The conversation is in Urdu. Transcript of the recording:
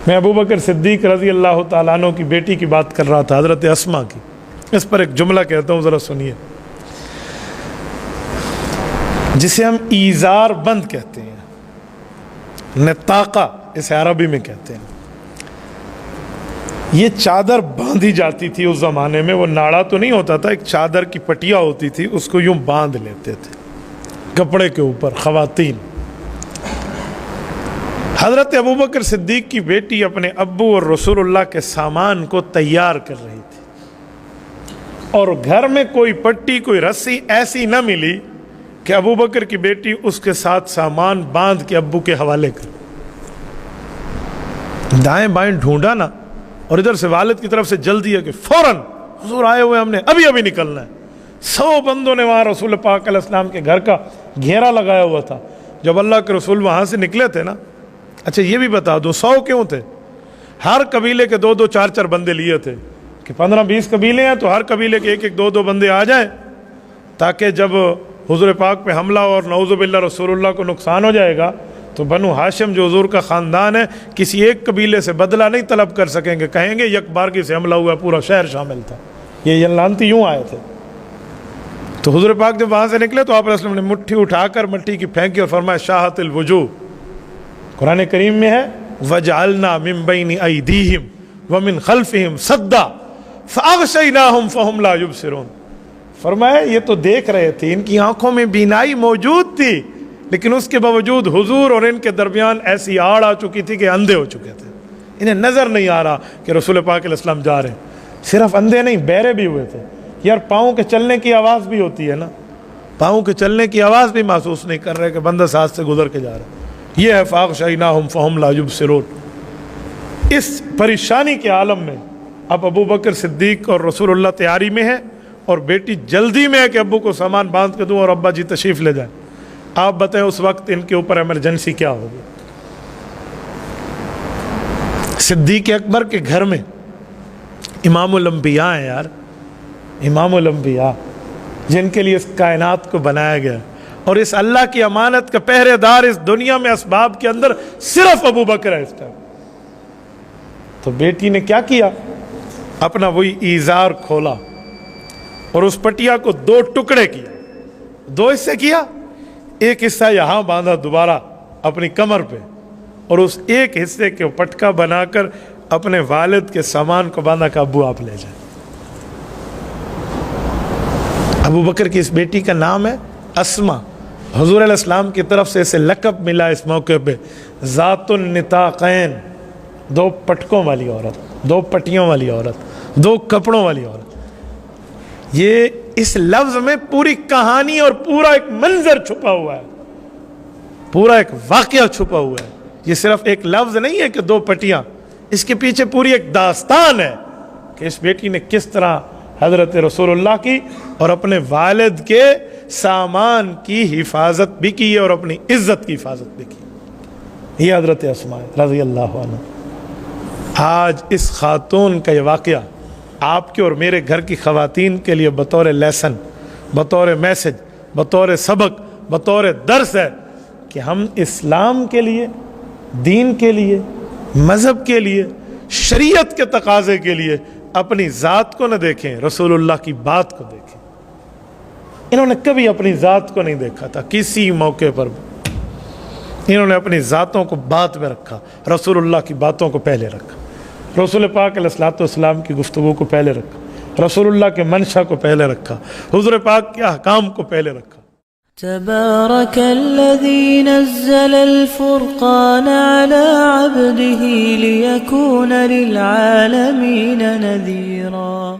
میں ابو بکر صدیق رضی اللہ تعالیٰ عنہ کی بیٹی کی بات کر رہا تھا، حضرت اسما کی. اس پر ایک جملہ کہتا ہوں، ذرا سنیے، جسے ہم ایزار بند کہتے ہیں، نطاقہ اسے عربی میں کہتے ہیں. یہ چادر باندھی جاتی تھی اس زمانے میں، وہ ناڑا تو نہیں ہوتا تھا، ایک چادر کی پٹیا ہوتی تھی، اس کو یوں باندھ لیتے تھے کپڑے کے اوپر خواتین. حضرت ابوبکر صدیق کی بیٹی اپنے ابو اور رسول اللہ کے سامان کو تیار کر رہی تھی، اور گھر میں کوئی پٹی کوئی رسی ایسی نہ ملی کہ ابوبکر کی بیٹی اس کے ساتھ سامان باندھ کے ابو کے حوالے کر. دائیں بائیں ڈھونڈا نا، اور ادھر سے والد کی طرف سے جلدی ہے کہ فوراً حضور آئے ہوئے، ہم نے ابھی نکلنا ہے. 100 بندوں نے وہاں رسول پاک علیہ السلام کے گھر کا گھیرا لگایا ہوا تھا. جب اللہ کے رسول وہاں سے نکلے تھے نا، اچھا یہ بھی بتا دو 100 کیوں تھے؟ ہر قبیلے کے 2-2 4-4 بندے لیے تھے کہ 15-20 قبیلے ہیں تو ہر قبیلے کے 1-1 2-2 بندے آ جائیں، تاکہ جب حضور پاک پہ حملہ اور نعوذ باللہ رسول اللہ کو نقصان ہو جائے گا تو بنو ہاشم جو حضور کا خاندان ہے کسی ایک قبیلے سے بدلہ نہیں طلب کر سکیں گے، کہیں گے یک بارگی سے حملہ ہوا، پورا شہر شامل تھا. یہ لانتی یوں آئے تھے. تو حضور پاک جب وہاں سے نکلے تو آپ علیہ السلام نے مٹھی اٹھا کر مٹی کی پھینکی اور فرمایا شاہت الوجوہ. قرآن کریم میں ہے وَجْعَلْنَا مِن بَيْنِ أَيْدِيهِمْ وَمِن خَلْفِهِمْ سَدًّا فَأَغْشَيْنَاهُمْ فَهُمْ لَا يُبْصِرُونَ. فرمایا یہ تو دیکھ رہے تھے، ان کی آنکھوں میں بینائی موجود تھی، لیکن اس کے باوجود حضور اور ان کے درمیان ایسی آڑ آ چکی تھی کہ اندھے ہو چکے تھے. انہیں نظر نہیں آ رہا کہ رسول پاک علیہ السلام جا رہے ہیں. صرف اندھے نہیں، بہرے بھی ہوئے تھے. یار پاؤں کے چلنے کی آواز بھی ہوتی ہے نا، پاؤں کے چلنے کی آواز بھی محسوس نہیں کر رہے کہ بندہ ساتھ سے گزر کے جا رہا ہے. یہ ہے فَأَغْشَيْنَاهُمْ فَهُمْ لَا يُبْصِرُونَ. اس پریشانی کے عالم میں اب ابو بکر صدیق اور رسول اللہ تیاری میں ہے، اور بیٹی جلدی میں ہے کہ ابو کو سامان باندھ کے دوں اور ابا جی تشریف لے جائیں. آپ بتائیں اس وقت ان کے اوپر ایمرجنسی کیا ہوگی؟ صدیق اکبر کے گھر میں امام الانبیاء ہیں یار، امام الانبیاء جن کے لیے اس کائنات کو بنایا گیا، اور اس اللہ کی امانت کا پہرے دار اس دنیا میں اسباب کے اندر صرف ابو بکر ہے اس ٹائم. تو بیٹی نے کیا کیا؟ اپنا وہی ایزار کھولا اور اس پٹیا کو 2 ٹکڑے کیا، 2 حصے کیا. ایک حصہ یہاں باندھا دوبارہ اپنی کمر پہ، اور اس ایک حصے کے پٹکا بنا کر اپنے والد کے سامان کو باندھا کہ ابو آپ لے جائیں. ابو بکر کی اس بیٹی کا نام ہے اسما. حضور علیہ السلام کی طرف سے اسے لقب ملا اس موقع پہ ذات النطاقین، 2 پٹکوں والی عورت، 2 پٹیوں والی عورت، 2 کپڑوں والی عورت. یہ اس لفظ میں پوری کہانی اور پورا ایک منظر چھپا ہوا ہے، پورا ایک واقعہ چھپا ہوا ہے. یہ صرف ایک لفظ نہیں ہے کہ 2 پٹیاں، اس کے پیچھے پوری ایک داستان ہے کہ اس بیٹی نے کس طرح حضرت رسول اللہ کی اور اپنے والد کے سامان کی حفاظت بھی کی اور اپنی عزت کی حفاظت بھی کی. یہ حضرت اسماء رضی اللہ عنہ. آج اس خاتون کا یہ واقعہ آپ کے اور میرے گھر کی خواتین کے لیے بطور لیسن، بطور میسج، بطور سبق، بطور درس ہے کہ ہم اسلام کے لیے، دین کے لیے، مذہب کے لیے، شریعت کے تقاضے کے لیے اپنی ذات کو نہ دیکھیں، رسول اللہ کی بات کو دیکھیں. انہوں نے کبھی اپنی ذات کو نہیں دیکھا تھا کسی موقع پر بھی. انہوں نے اپنی ذاتوں کو بات میں رکھا، رسول اللہ کی باتوں کو پہلے رکھا، رسول پاک علیہ الصلوۃ والسلام کی گفتگو کو پہلے رکھا، رسول اللہ کے منشا کو پہلے رکھا، حضور پاک کے احکام کو پہلے رکھا. تبارك الذي نزل الفرقان على عبده ليكون للعالمين نذيرا.